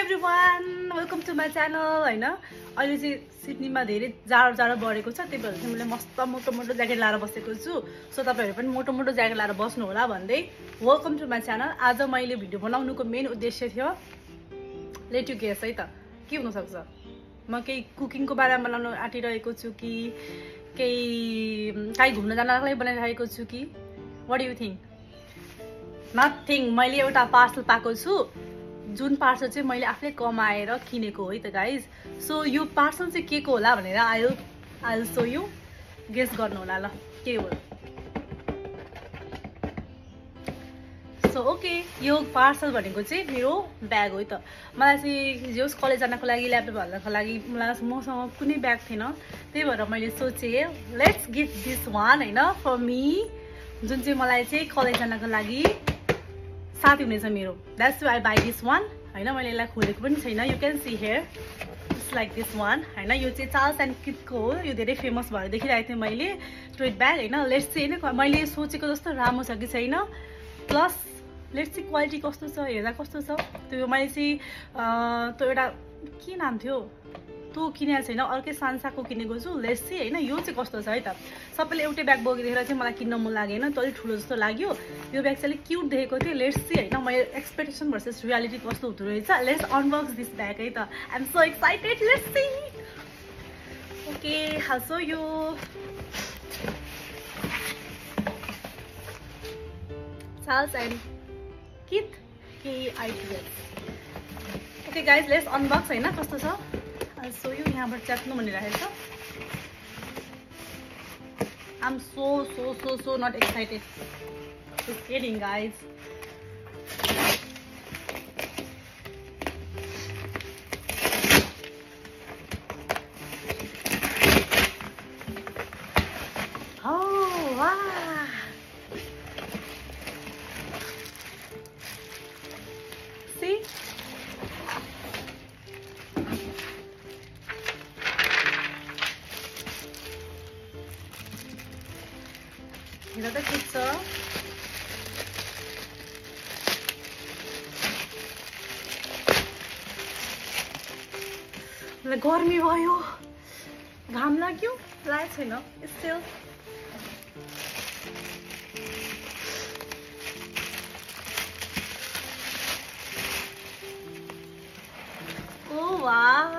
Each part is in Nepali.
Everyone, welcome to my channel. होइन अहिले चाहिँ सिडनीमा धेरै जाडो बढेको छ, त्यही भएर चाहिँ मैले मस्त मोटो ज्याकेट लाएर बसेको छु। सो तपाईँहरू पनि मोटो ज्याकेट लाएर बस्नु होला भन्दै वेलकम टु माई च्यानल। आज मैले भिडियो बनाउनुको मेन उद्देश्य थियो, लेट यु गेस है त के हुनसक्छ। म केही कुकिङको बारेमा बनाउनु आँटिरहेको छु कि केही काहीँ घुम्न जानको लागि बनाइरहेको छु कि व्हाट यु थिङ्क? नथिङ। मैले एउटा पार्सल पाएको छु, जुन पार्सल चाहिँ मैले आफूले कमाएर किनेको हो है त गाइज। सो यो पार्सल चाहिँ के को होला भनेर आई सो यु, गेस गर्नु होला ल के हो। सो ओके, यो पार्सल भनेको चाहिँ मेरो ब्याग हो है त। मलाई चाहिँ जो कलेज जानको लागि ल्यापटप हाल्नको लागि मसँग कुनै ब्याग थिएन, त्यही भएर मैले सोचेँ लेट्स गिभ दिस वान होइन फर मी, जुन चाहिँ मलाई चाहिँ कलेज जानको लागि साथी हुनेछ मेरो। That's why I buy this one होइन। मैले यसलाई खोलेको पनि छैन, you can see here it's like this one होइन। यो चाहिँ चार्ल्स एन्ड किटको हो, यो धेरै फेमस भएर देखिरहेको थिएँ मैले टोट ब्याग होइन। लेट्स चाहिँ होइन मैले सोचेको जस्तो राम्रो छ कि छैन, प्लस लेट्स चाहिँ क्वालिटी कस्तो छ, हेर्दा कस्तो छ। त्यो मैले चाहिँ त्यो एउटा के नाम थियो त्यो किनेको छैन, अर्कै सान्साको किनेको छु। लेट्स चाहिँ होइन यो चाहिँ कस्तो छ है त। सबैले एउटै ब्याग बोकिदेखेर चाहिँ मलाई किन्न मन लागेन, त्यो अलिक ठुलो जस्तो लाग्यो। यो ब्याग चाहिँ अलिक क्युट देखेको थियो। लेट्स चाहिँ होइन मैले एक्सपेक्टेसन भर्सेस रियालिटी कस्तो हुँदो रहेछ। लेट्स अनबक्स दिस ब्याग है त। I am so excited, let's see. Okay, how so you Charles and kit KITS। Okay guys, let's unbox होइन कस्तो छ सो यु। यहाँबाट च्याप्नु भनिरहेको छ। I am so not excited, just kidding guys. हेर त के छ, गर्मी भयो, घाम लाग्यो, लागेको छैन स्टिल। ओ वाह,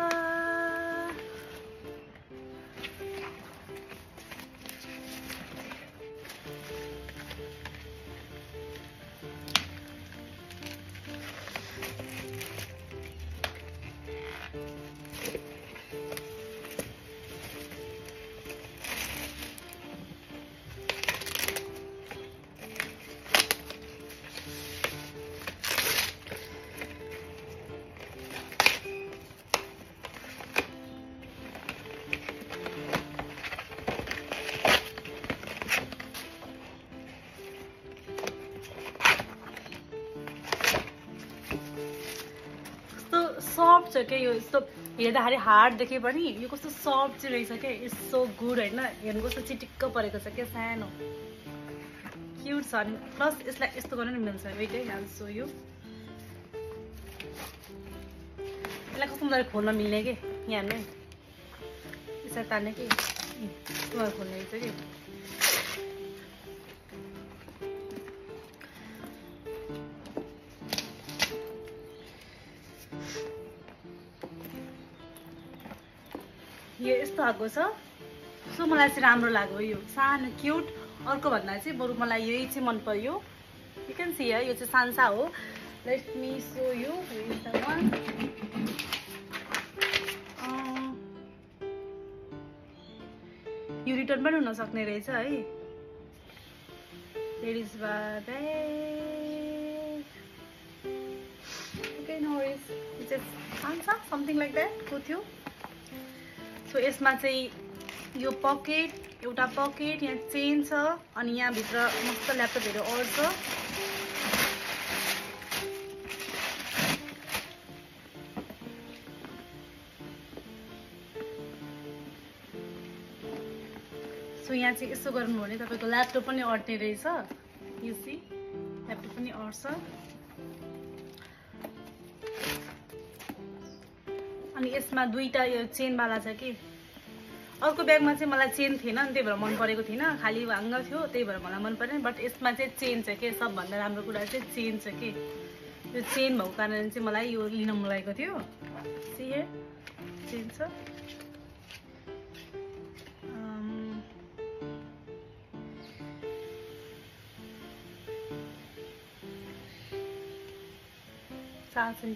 सफ्ट छ क्या यो। यस्तो हेर्दाखेरि हार्ड देखे पनि यो कस्तो सफ्ट चाहिँ रहेछ क्या। इट्स सो गुड होइन। हेर्नु कस्तो चिटिक्क परेको छ क्या, सानो क्युट छ। अनि प्लस यसलाई यस्तो गर्न नि मिल्छ। वेट है, आई सो यु। यसलाई कस्तो मजाले खोल्न मिल्ने कि, यहाँ हेर्नु यसरी तान्ने कि खोल्ने रहेछ कि। यो यस्तो खालको छ। सो मलाई चाहिँ राम्रो लाग्यो यो, सानो क्युट। अर्को भन्दा चाहिँ बरु मलाई यही चाहिँ मन पर्यो। यु क्यान सी है, यो चाहिँ सान्सा हो। Let me show you. यो रिटर्न पनि हुन सक्ने रहेछ है। Ladies bag. Okay, no worries. It's Sansa something like that को थियो। सो यसमा चाहिँ यो पकेट, एउटा पकेट, यहाँ चेन छ, अनि यहाँभित्र मस्त ल्यापटपहरू अड्छ। सो यहाँ चाहिँ यसो गर्नु भने तपाईँको ल्यापटप पनि अट्ने रहेछ। यु सी, ल्यापटप पनि अट्छ। अनि यसमा दुईटा यो चेनवाला छ कि अर्को ब्यागमा चाहिँ मलाई चेन थिएन नि त्यही भएर मन परेको थिएन खाली भाङ्ग थियो त्यही भएर मलाई मन परेन बट यसमा चाहिँ चेन छ के सबभन्दा राम्रो कुरा चाहिँ चेन छ कि यो चेन भएको कारण चाहिँ मलाई यो लिन मन लागेको थियो चेन छ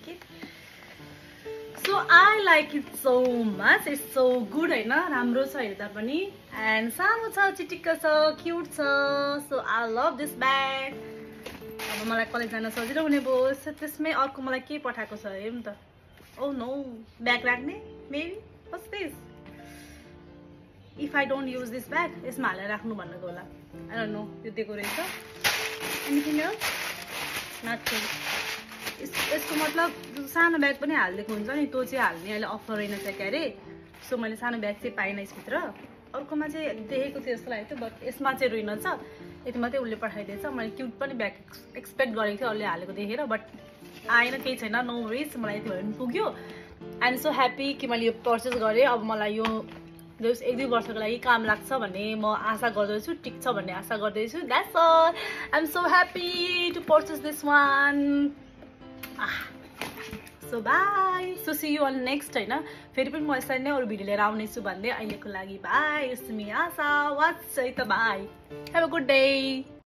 Ki. So I like it so much. It's so good, हैन राम्रो छ हेर्दा पनि and सानो छ चिटिक्क छ क्यूट छ so I love this bag. अब मलाई कलेज जान सजिलो हुने भयो त्यसमै अर्को मलाई के पठाएको छ हेरौँ त oh no ब्याग राख्ने maybe what's this if I don't use this bag यसमा हालेर राख्नु भन्नको होला I don't know यो दिएको रहेछ anything else nothing यसको मतलब सानो ब्याग पनि हालिदिएको हुन्छ नि त्यो चाहिँ हाल्ने अहिले अफर रहेनछ के अरे सो मैले सानो ब्याग चाहिँ पाइनँ यसभित्र अर्कोमा चाहिँ देखेको थियो जस्तो लागेको थियो बट यसमा चाहिँ रहेनछ यति मात्रै उसले पठाइदिएछ मैले क्युट पनि ब्याग एक्सपेक्ट गरेको थिएँ उसले हालेको देखेर बट आएन केही छैन नो वरिज मलाई यति भएर पनि पुग्यो आइ एम सो ह्याप्पी कि मैले यो पर्चेस गरेँ अब मलाई यो जस 1-2 वर्षको लागि काम लाग्छ भन्ने म आशा गर्दैछु टिक्छ भन्ने आशा गर्दैछु that's all I am so happy to purchase this one So bye. So see you on next हैन फेरि पनि म यसरी नै अरु भिडियो लिएर आउने छु भन्दै अहिलेको लागि by. It's me Asa. What's it? Bye. Have a good day.